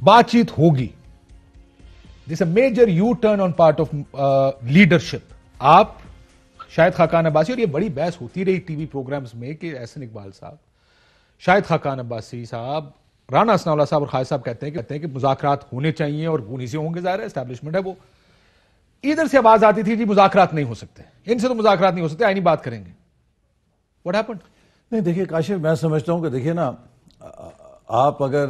بات چیت ہوگی. This a major U turn on part of leadership. آپ شاہد خاقان عباسی, اور یہ بڑی بحث ہوتی رہی ٹی وی پروگرامز میں کہ احسن اقبال صاحب, شاہد خاقان عباسی صاحب, رانا ثناء اللہ صاحب اور خالد صاحب کہتے ہیں کہ مذاکرات ہونے چاہیے اور وہ نہیں سے ہوں گے, ظاہر ہے اسٹیبلشمنٹ ہے وہ. ادھر سے آواز آتی تھی جی مذاکرات نہیں ہو سکتے, ان سے تو مذاکرات نہیں ہو سکتے, آئینی بات کریں گے. What happened? نہیں دیکھیے کاشف, میں سمجھتا ہوں کہ دیکھیے نا, آپ اگر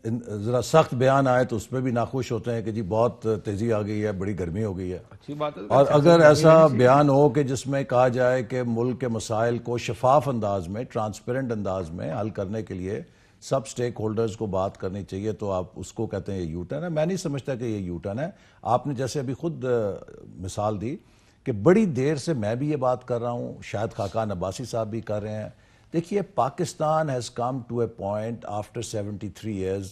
ذرا سخت بیان آئے تو اس میں بھی ناخوش ہوتے ہیں کہ جی بہت تیزی آ گئی ہے, بڑی گرمی ہو گئی ہے. اچھی بات ہے. اور اگر ایسا بیان ہو کہ جس میں کہا جائے کہ ملک کے مسائل کو شفاف انداز میں, ٹرانسپیرنٹ انداز میں حل کرنے کے لیے سب سٹیک ہولڈرز کو بات کرنی چاہیے, تو آپ اس کو کہتے ہیں یہ یو ٹرن ہے. میں نہیں سمجھتا کہ یہ یو ٹرن ہے. آپ نے جیسے ابھی خود مثال دی کہ بڑی دیر سے میں بھی یہ بات کر رہا ہوں, شاید خاقان عباسی صاحب بھی کر رہے ہیں. دیکھیے Pakistan has come to a point after 73 years,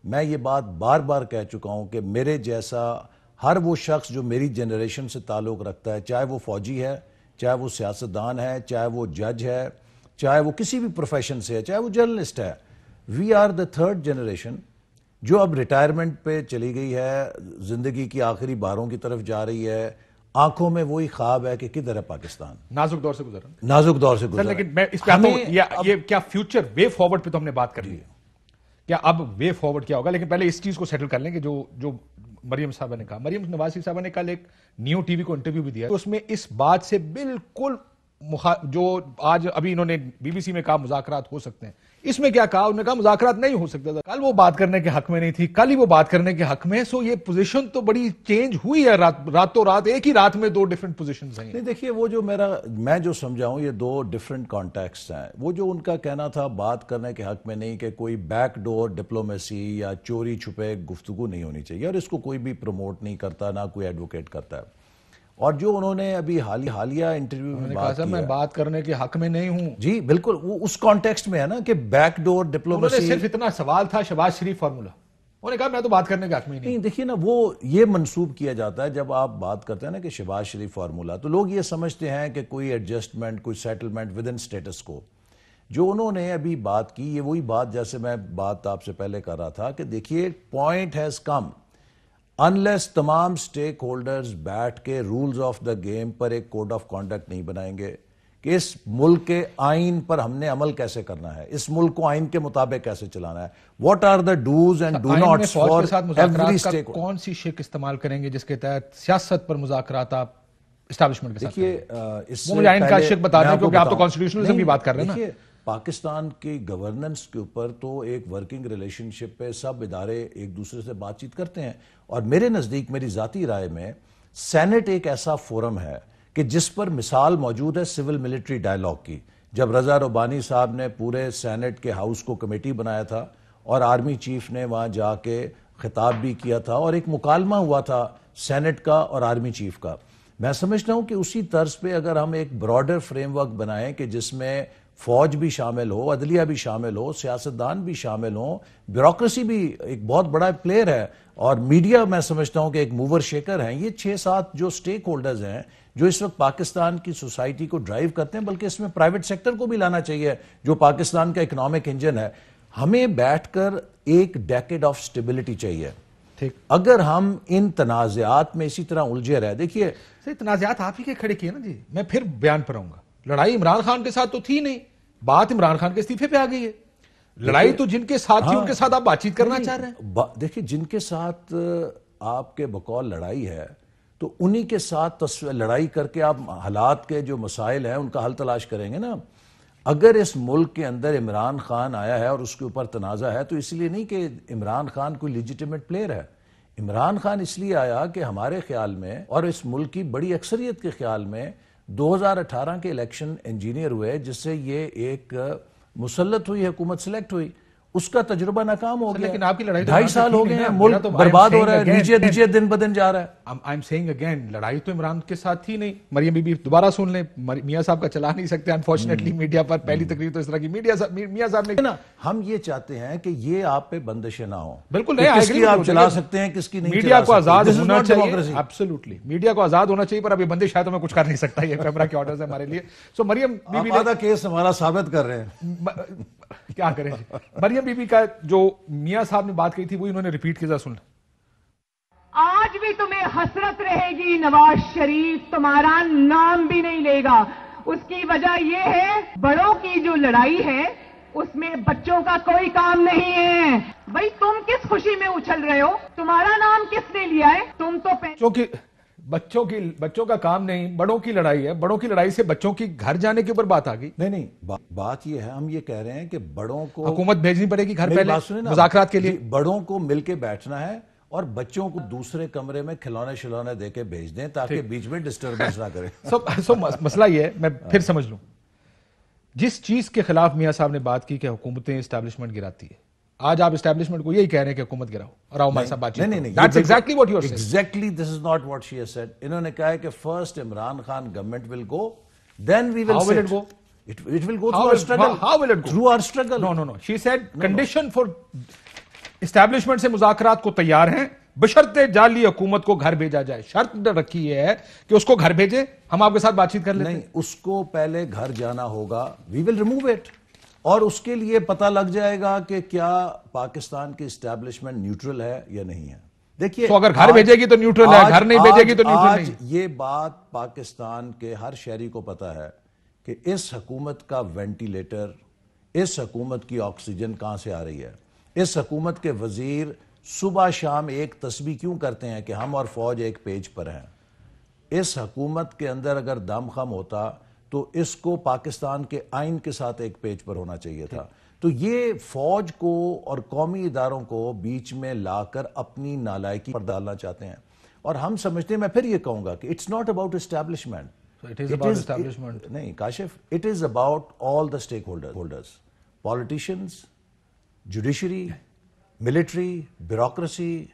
میں یہ بات بار بار کہہ چکا ہوں کہ میرے جیسا ہر وہ شخص جو میری جنریشن سے تعلق رکھتا ہے, چاہے وہ فوجی ہے, چاہے وہ سیاستدان ہے, چاہے وہ جج ہے, چاہے وہ کسی بھی پروفیشن سے ہے, چاہے وہ جرنلسٹ ہے, we are the third generation جو اب ریٹائرمنٹ پہ چلی گئی ہے, زندگی کی آخری باروں کی طرف جا رہی ہے. آنکھوں میں وہی خواب ہے کہ کدھر ہے پاکستان. نازک دور سے گزرا, نازک دور سے گزرا. لیکن میں اس پہ آتا ہوں, یہ کیا فیوچر وے فارورڈ پہ تو ہم نے بات کر لی ہے, کیا اب وے فارورڈ کیا ہوگا؟ لیکن پہلے اس چیز کو سیٹل کر لیں کہ جو مریم صاحبہ نے کہا, مریم نواز صاحبہ نے کل ایک نیو ٹی وی کو انٹرویو بھی دیا, اس میں اس بات سے بالکل جو آج ابھی انہوں نے بی بی سی میں کہا مذاکرات ہو سکتے ہیں, اس میں کیا کہا؟ انہوں نے کہا مذاکرات نہیں ہو سکتے. کل وہ بات کرنے کے حق میں نہیں تھی, کل ہی وہ بات کرنے کے حق میں. سو یہ پوزیشن تو بڑی چینج ہوئی ہے راتوں رات, ایک ہی رات میں دو ڈیفرنٹ پوزیشنز ہیں. نہیں دیکھیے, وہ جو میں جو سمجھا ہوں یہ دو ڈیفرنٹ کانٹیکسٹ ہیں. وہ جو ان کا کہنا تھا بات کرنے کے حق میں نہیں, کہ کوئی بیک ڈور ڈپلومیسی یا چوری چھپے گفتگو نہیں ہونی چاہیے, اور اس کو کوئی بھی پروموٹ نہیں کرتا, نہ کوئی ایڈوکیٹ کرتا ہے. اور جو انہوں نے ابھی حالیہ انٹرویو میں بات کی, میں بات کرنے کے حق میں نہیں ہوں. جی بالکل, وہ اس کانٹیکسٹ میں ہے نا کہ بیک ڈور ڈپلومیسی. انہوں نے صرف اتنا سوال تھا شہباز شریف فارمولا, انہوں نے کہا میں تو بات کرنے کے حق میں نہیں. دیکھیے نا, وہ یہ منسوب کیا جاتا ہے جب آپ بات کرتے ہیں نا کہ شہباز شریف فارمولا, تو لوگ یہ سمجھتے ہیں کہ کوئی ایڈجسٹمنٹ, کوئی سیٹلمنٹ ود ان سٹیٹس کو. جو انہوں نے ابھی بات کی, یہ وہی بات جیسے میں بات آپ سے پہلے کر رہا تھا کہ دیکھیے پوائنٹ ہیز کم, انلیس تمام سٹیک ہولڈرز بیٹھ کے رولز آف دا گیم پر ایک کوڈ آف کانڈکٹ نہیں بنائیں گے کہ اس ملک کے آئین پر ہم نے عمل کیسے کرنا ہے, اس ملک کو آئین کے مطابق کیسے چلانا ہے, what are the dos and don'ts for every stakeholder. کون سی شک استعمال کریں گے جس کے تحت سیاست پر مذاکرات آپ اسٹیبلشمنٹ کے ساتھ؟ دیکھیے اس مجھے آئین کا شک بتا دیں, کیونکہ آپ تو کانسٹیٹیوشنلزم کی بات کر رہے ہیں نا. دیکھیے پاکستان کی گورننس کے اوپر تو ایک ورکنگ ریلیشن شپ پہ سب ادارے ایک دوسرے سے بات چیت کرتے ہیں, اور میرے نزدیک, میری ذاتی رائے میں, سینٹ ایک ایسا فورم ہے کہ جس پر مثال موجود ہے سول ملٹری ڈائلاگ کی. جب رضا ربانی صاحب نے پورے سینٹ کے ہاؤس کو کمیٹی بنایا تھا, اور آرمی چیف نے وہاں جا کے خطاب بھی کیا تھا, اور ایک مکالمہ ہوا تھا سینٹ کا اور آرمی چیف کا. میں سمجھتا ہوں کہ اسی طرز پہ اگر ہم ایک براڈر فریم ورک بنائیں کہ جس میں فوج بھی شامل ہو, عدلیہ بھی شامل ہو, سیاستدان بھی شامل ہوں, بیوروکریسی بھی ایک بہت بڑا پلیئر ہے, اور میڈیا میں سمجھتا ہوں کہ ایک موور شیکر ہیں. یہ 6-7 جو سٹیک ہولڈرز ہیں جو اس وقت پاکستان کی سوسائٹی کو ڈرائیو کرتے ہیں, بلکہ اس میں پرائیویٹ سیکٹر کو بھی لانا چاہیے جو پاکستان کا اکنامک انجن ہے. ہمیں بیٹھ کر ایک ڈیکیڈ آف سٹیبلٹی چاہیے. اگر ہم ان تنازعات میں اسی طرح الجھے رہے, دیکھیے تنازعات آپ ہی کے کھڑے کیے نا جی. میں پھر بیان پر آؤں گا, لڑائی عمران خان کے ساتھ تو تھی نہیں, بات عمران خان کے استعفے پہ آ گئی ہے. لڑائی تو جن کے ساتھ تھی ان کے ساتھ آپ بات چیت کرنا چاہ رہے ہیں. دیکھیے جن کے ساتھ آپ کے بقول لڑائی ہے, تو انہی کے ساتھ لڑائی کر کے آپ حالات کے جو مسائل ہیں ان کا حل تلاش کریں گے نا. اگر اس ملک کے اندر عمران خان آیا ہے اور اس کے اوپر تنازع ہے, تو اس لیے نہیں کہ عمران خان کوئی لیجیٹیمیٹ پلیئر ہے. عمران خان اس لیے آیا کہ ہمارے خیال میں اور اس ملک کی بڑی اکثریت کے خیال میں 2018 کے الیکشن انجینئر ہوئے, جس سے یہ ایک مسلط ہوئی حکومت سلیکٹ ہوئی. اس کا تجربہ ناکام ہو گیا. لیکن آپ کی لڑائی 2.5 سال ہو گئے ہیں, ملک برباد ہو رہا ہے, نیچے دن بدن جا رہا ہے. آئی ایم سیئنگ اگین, لڑائی تو عمران کے ساتھ تھی نہیں. مریم بی بی دوبارہ سن لیں, میاں صاحب کا چلا نہیں سکتے انفارچونیٹلی میڈیا پر. پہلی تقریر تو اس طرح کی میاں صاحب نے. ہم یہ چاہتے ہیں کہ یہ آپ پہ بندشیں نہ ہوں. بالکل کس کی آپ چلا سکتے ہیں, کس کی نہیں. میڈیا کو آزاد ہونا چاہیے, ایبسولوٹلی میڈیا کو آزاد ہونا چاہیے, پر ابھی بندش ہے تو میں کچھ کر نہیں سکتا, یہ کیمرہ کے آرڈرز ہیں ہمارے لیے. سو مریم بی بی کیس ہمارا ثابت کر رہے ہیں. کیا کریں جی. مریم بی بی کا جو میاں صاحب نے بات کہی تھی وہ انہوں نے ریپیٹ کیا, سن. آج بھی تمہیں حسرت رہے گی, نواز شریف تمہارا نام بھی نہیں لے گا. اس کی وجہ یہ ہے بڑوں کی جو لڑائی ہے اس میں بچوں کا کوئی کام نہیں ہے. بھائی تم کس خوشی میں اچھل رہے ہو؟ تمہارا نام کس نے لیا ہے؟ تم تو چونکہ بچوں کا کام نہیں, بڑوں کی لڑائی ہے. بڑوں کی لڑائی سے بچوں کی گھر جانے کے اوپر بات آ گئی. نہیں بات یہ ہے, ہم یہ کہہ رہے ہیں کہ بڑوں کو حکومت بھیجنی پڑے گی گھر پہلے مذاکرات کے لیے. بڑوں کو مل کے بیٹھنا ہے اور بچوں کو دوسرے کمرے میں کھلونے دے کے بھیج دیں تاکہ بیچ میں ڈسٹربنس نہ کرے. مسئلہ یہ ہے, میں پھر سمجھ لوں, جس چیز کے خلاف میاں صاحب نے بات کی کہ حکومتیں اسٹیبلشمنٹ گراتی ہے, آج آپ اسٹیبلشمنٹ کو یہی کہہ رہے ہیں کہ حکومت گراؤ اور آؤ ہمارے ساتھ بات چیت. نہیں, That's exactly what you are saying. Exactly, this is not what she has said. انہوں نے کہا ہے کہ first Imran Khan government will go, then we will sit. How will it go? It will go through our struggle. How will it go? Through our struggle. No. She said condition for establishment سے مذاکرات کو تیار ہیں بشرط جعلی حکومت کو گھر بھیجا جائے. شرط رکھی ہے کہ اس کو گھر بھیجے, ہم آپ کے ساتھ بات چیت کر لیتے ہیں. نہیں, اس کو پہلے گھر جانا ہوگا. We will remove it. اور اس کے لیے پتہ لگ جائے گا کہ کیا پاکستان کی اسٹیبلشمنٹ نیوٹرل ہے یا نہیں ہے. دیکھیے, تو اگر گھر بھیجے گی تو نیوٹرل ہے, گھر نہیں بھیجے گی تو نیوٹرل نہیں. یہ بات پاکستان کے ہر شہری کو پتہ ہے کہ اس حکومت کا وینٹیلیٹر, اس حکومت کی آکسیجن کہاں سے آ رہی ہے. اس حکومت کے وزیر صبح شام ایک تسبیح کیوں کرتے ہیں کہ ہم اور فوج ایک پیج پر ہیں. اس حکومت کے اندر اگر دم خم ہوتا تو اس کو پاکستان کے آئین کے ساتھ ایک پیج پر ہونا چاہیے تھا. تو یہ فوج کو اور قومی اداروں کو بیچ میں لا کر اپنی نالائکی پر ڈالنا چاہتے ہیں. اور ہم سمجھتے ہیں, میں پھر یہ کہوں گا کہ اٹس ناٹ اباؤٹ اسٹیبلشمنٹ. نہیں Kashif, it is about all the stakeholders, politicians, judiciary, military, bureaucracy,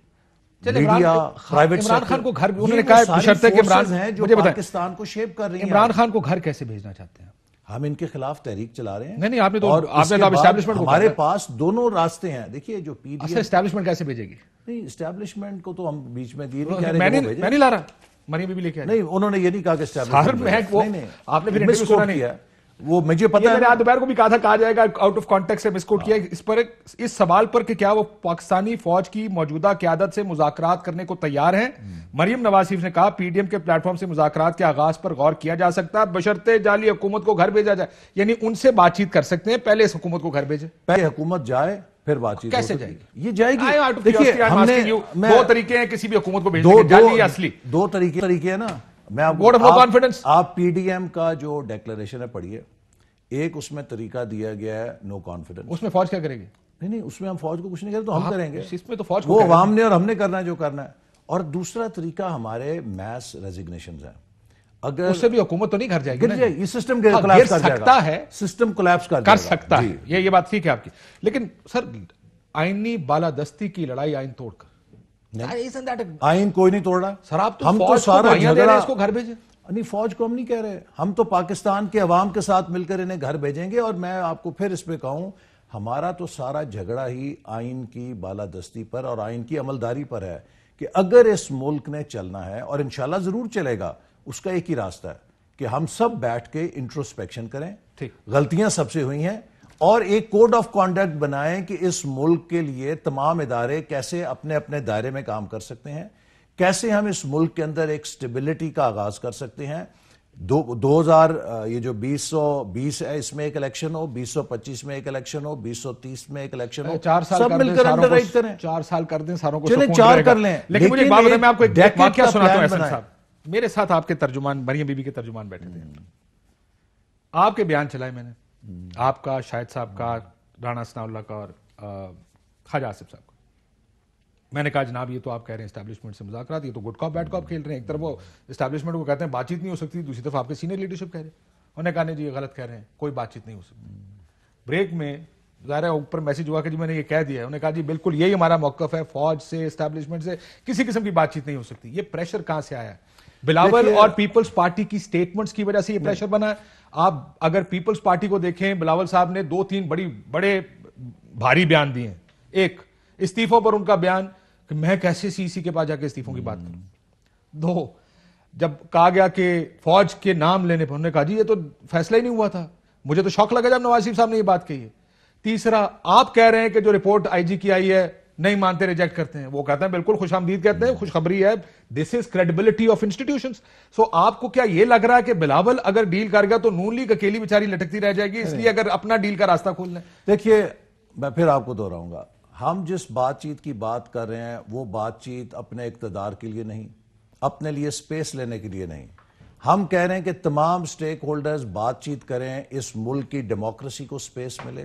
media, private sector. Imran Khan کو گھر, انہوں نے کہا بشرطے کہ عمران ہیں جو پاکستان کو شیپ کر رہی ہیں. عمران خان کو گھر کیسے بھیجنا چاہتے ہیں؟ ہم ان کے خلاف تحریک چلا رہے ہیں. نہیں, آپ نے تو اسٹیبلشمنٹ کو, ہمارے پاس دونوں راستے ہیں. دیکھیے جو پی ڈی اسٹیبلشمنٹ کیسے بھیجے گی؟ نہیں, اسٹیبلشمنٹ کو تو ہم بیچ میں دیے نہیں کہہ رہے, میں نہیں لا رہا, مریم بی بی لے کے نہیں, انہوں نے یہ نہیں کہا کہ اسٹیبلشمنٹ. آپ نے پھر انٹرویو سنا نہیں ہے, وہ مجھے پتا ہے. میں نے آج دوپہر کو بھی کہا تھا, کہا جائے گا آؤٹ آف کانٹیکٹ سے مس کوٹ کیا اس پر, اس سوال پر کہ کیا وہ پاکستانی فوج کی موجودہ قیادت سے مذاکرات کرنے کو تیار ہیں. مریم نواز شریف نے کہا پی ڈی ایم کے پلیٹ فارم سے مذاکرات کے آغاز پر غور کیا جا سکتا ہے بشرطے جعلی حکومت کو گھر بھیجا جائے. یعنی ان سے بات چیت کر سکتے ہیں, پہلے اس حکومت کو گھر بھیجے. پہلے حکومت جائے پھر بات چیت. کیسے جائے گی؟ یہ جائے گی. دیکھیے ہم نے دو طریقے ہیں کسی بھی حکومت کو بھیجنے کے, جعلی یا اصلی. دو طریقے ہیں نا. میں آپ پی ڈی ایم کا جو ڈیکلریشن ہے پڑھیے. ایک اس میں طریقہ دیا گیا ہے نو کانفیڈنس. اس میں فوج کیا کرے گی؟ نہیں, اس میں ہم فوج کو کچھ نہیں کریں تو ہم کریں گے. اس میں تو فوج وہ عوام نے اور ہم نے کرنا ہے جو کرنا ہے. اور دوسرا طریقہ ہمارے میس ریزگنیشنز ہیں. اگر اس سے بھی حکومت تو نہیں گھر جائے گی, یہ سسٹم کولیپس کر سکتا ہے, سسٹم کولیپس کر سکتا ہے. یہ بات ٹھیک ہے آپ کی, لیکن سر آئینی بالادستی کی لڑائی آئین توڑ کر, آئین کوئی نہیں توڑ رہا سر. آپ ہم تو سارا جھگڑا, اس کو گھر بھیجیں. نہیں, فوج کو ہم نہیں کہہ رہے, ہم تو پاکستان کے عوام کے ساتھ مل کر انہیں گھر بھیجیں گے. اور میں آپ کو پھر اس پہ کہوں, ہمارا تو سارا جھگڑا ہی آئین کی بالادستی پر اور آئین کی عملداری پر ہے کہ اگر اس ملک نے چلنا ہے, اور انشاءاللہ ضرور چلے گا, اس کا ایک ہی راستہ ہے کہ ہم سب بیٹھ کے انٹروسپیکشن کریں, غلطیاں سب سے ہوئی ہیں, اور ایک کوڈ آف کانڈکٹ بنائیں کہ اس ملک کے لیے تمام ادارے کیسے اپنے اپنے دائرے میں کام کر سکتے ہیں, کیسے ہم اس ملک کے اندر ایک سٹیبلٹی کا آغاز کر سکتے ہیں. 2000 یہ جو 2020 ہے اس میں ایک الیکشن ہو, 2025 میں ایک الیکشن ہو, 2030 میں ایک الیکشن ہو, 4 سال سب مل کر انڈر رائٹ کریں. 4 سال کر دیں, ساروں کو چلیں 4 کر لیں. لیکن مجھے بات بتائیں, میں آپ کو ایک واقعہ سناتا ہوں. احسن صاحب میرے ساتھ آپ کے ترجمان, مریم بی بی کے ترجمان بیٹھے تھے, آپ کے بیان چلائے میں نے, آپ کا, شاہد صاحب کا, رانا ثناء اللہ کا اور خواجہ آصف صاحب کا. میں نے کہا جناب یہ تو آپ کہہ رہے ہیں اسٹیبلشمنٹ سے مذاکرات, یہ تو گڈ کاپ بیڈ کاپ کھیل رہے ہیں. ایک طرف وہ اسٹیبلشمنٹ کو کہتے ہیں بات چیت نہیں ہو سکتی, دوسری طرف آپ کے سینئر لیڈرشپ کہہ رہے ہیں. انہوں نے کہا نہیں جی یہ غلط کہہ رہے ہیں, کوئی بات چیت نہیں ہو سکتی. بریک میں ظاہر ہے اوپر میسج ہوا کہ جی میں نے یہ کہہ دیا ہے. انہوں نے کہا جی بالکل یہی ہمارا موقف ہے, فوج سے اسٹیبلشمنٹ سے کسی قسم کی بات چیت نہیں ہو سکتی. یہ پریشر کہاں سے آیا ہے؟ بلاول اور پیپلز پارٹی کی سٹیٹمنٹس کی وجہ سے یہ پریشر بنا ہے. آپ اگر پیپلز پارٹی کو دیکھیں, بلاول صاحب نے 2-3 بڑے بھاری بیان دیے ہیں. ایک استعفوں پر ان کا بیان کہ میں کیسے سی سی کے پاس جا کے استعفوں کی بات کروں. 2 جب کہا گیا کہ فوج کے نام لینے پر انہوں نے کہا جی یہ تو فیصلہ ہی نہیں ہوا تھا, مجھے تو شوق لگا جب نواز شریف صاحب نے یہ بات کہی ہے. تیسرا آپ کہہ رہے ہیں کہ جو رپورٹ آئی جی کی آئی ہے نہیں مانتے, ریجیکٹ کرتے ہیں, وہ کہتے ہیں بالکل خوش آمدید کہتے ہیں, خوشخبری ہے, دس از کریڈیبلٹی آف انسٹیٹیوشنز. سو آپ کو کیا یہ لگ رہا ہے کہ بلاول اگر ڈیل کر گیا تو نون لیگ اکیلی بیچاری لٹکتی رہ جائے گی, اس لیے اگر اپنا ڈیل کا راستہ کھول لیں؟ دیکھیے میں پھر آپ کو دہراؤں گا, ہم جس بات چیت کی بات کر رہے ہیں وہ بات چیت اپنے اقتدار کے لیے نہیں, اپنے لیے سپیس لینے کے لیے نہیں. ہم کہہ رہے ہیں کہ تمام سٹیک ہولڈرز بات چیت کریں, اس ملک کی ڈیموکریسی کو سپیس ملے,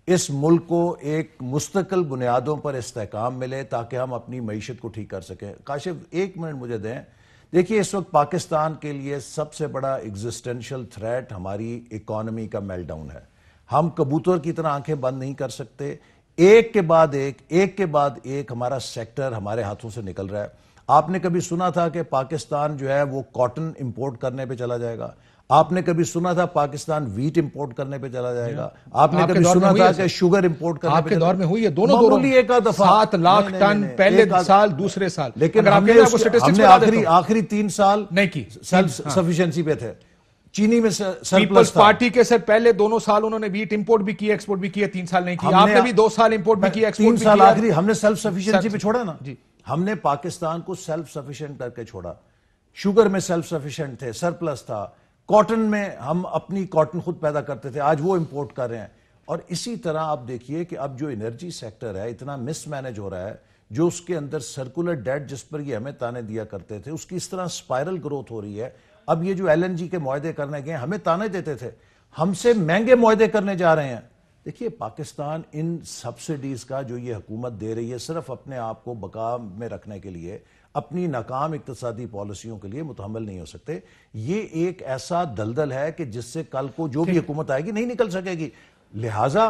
اس ملک کو ایک مستقل بنیادوں پر استحکام ملے تاکہ ہم اپنی معیشت کو ٹھیک کر سکیں. کاشف ایک منٹ مجھے دیں. دیکھیے اس وقت پاکستان کے لیے سب سے بڑا ایگزسٹنشل تھریٹ ہماری اکانومی کا میل ڈاؤن ہے. ہم کبوتر کی طرح آنکھیں بند نہیں کر سکتے, ایک کے بعد ایک ہمارا سیکٹر ہمارے ہاتھوں سے نکل رہا ہے. آپ نے کبھی سنا تھا کہ پاکستان جو ہے وہ کاٹن امپورٹ کرنے پہ چلا جائے گا؟ آپ نے کبھی سنا تھا پاکستان ویٹ امپورٹ کرنے پہ چلا جائے گا؟ آپ نے کبھی سنا تھا کہ شوگر امپورٹ کرنے پہ؟ آپ کے دور میں ہوئی ہے, دونوں دوروں میں 7 لاکھ ٹن پہلے سال دوسرے سال, لیکن ہم نے آخری 3 سال نہیں کی, سیلف سفیشنسی پہ تھے. چینی میں پیپلز پارٹی کے سر پہلے 2 سال انہوں نے ویٹ امپورٹ بھی کیا, ایکسپورٹ بھی کیا, 3 سال نہیں کیا. آپ نے بھی 2 سال امپورٹ بھی کیا, ایکسپورٹ بھی کیا. 3 سال آخری ہم نے سیلف سفیشنسی پہ چھوڑا نا. ہم نے پاکستان کو سیلف سفیشینٹ کر کے چھوڑا. شوگر میں سیلف سفیشینٹ تھے, سرپلس تھا. کاٹن میں ہم اپنی کاٹن خود پیدا کرتے تھے, آج وہ امپورٹ کر رہے ہیں. اور اسی طرح آپ دیکھیے کہ اب جو انرجی سیکٹر ہے اتنا مس مینج ہو رہا ہے, جو اس کے اندر سرکولر ڈیٹ جس پر یہ ہمیں تانے دیا کرتے تھے اس کی اس طرح سپائرل گروتھ ہو رہی ہے. اب یہ جو ایل این جی کے معاہدے کرنے گئے ہمیں تانے دیتے تھے, ہم سے مہنگے معاہدے کرنے جا رہے ہیں. دیکھیے پاکستان ان سبسڈیز کا جو یہ حکومت دے رہی ہے صرف اپنے آپ کو بقا میں رکھنے کے لیے, اپنی ناکام اقتصادی پالیسیوں کے لیے متحمل نہیں ہو سکتے. یہ ایک ایسا دلدل ہے کہ جس سے کل کو جو بھی حکومت آئے گی نہیں نکل سکے گی. لہٰذا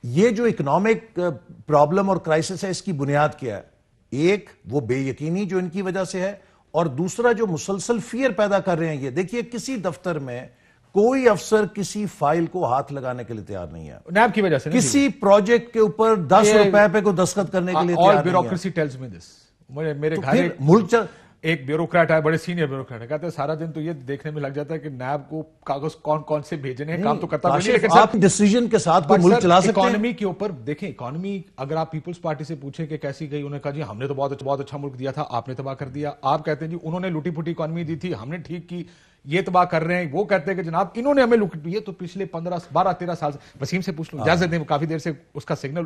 یہ جو اکنامک پرابلم اور کرائسس ہے اس کی بنیاد کیا ہے؟ ایک وہ بے یقینی جو ان کی وجہ سے ہے, اور دوسرا جو مسلسل فیئر پیدا کر رہے ہیں. یہ دیکھیے کسی دفتر میں کوئی افسر کسی فائل کو ہاتھ لگانے کے لیے تیار نہیں ہے, نیب کی وجہ سے. کسی پروجیکٹ کے اوپر 10 روپے پہ کو دستخط کرنے کے لیے تیار نہیں ہے. بیوروکریسی ٹیلز می دس. میرے گھر ملک ایک بیوروکریٹ ہے, بڑے سینئر بیوروکریٹ ہے, کہتے ہیں سارا دن تو یہ دیکھنے میں لگ جاتا ہے کہ نیب کو کاغذ کون کون سے بھیجنے ہیں, کام تو کرتا نہیں, لیکن آپ ڈیسیژن کے ساتھ کوئی ملک چلا سکتے ہیں. اکانومی کے اوپر دیکھیں, اکانومی اگر آپ پیپلز پارٹی سے پوچھیں کہ کیسی گئی, انہوں نے کہا جی ہم نے تو بہت اچھا ملک دیا تھا, آپ نے تباہ کر دیا. آپ کہتے ہیں جی انہوں نے لوٹی پھوٹی اکانومی دی تھی, ہم نے ٹھیک کی, یہ تباہ کر رہے ہیں. وہ کہتے ہیں کہ جناب انہوں نے ہمیں لوٹ, یہ تو پچھلے 15 12 13 سال سے. وسیم سے پوچھ لوں, اجازت دیں, کافی دیر سے اس کا سگنل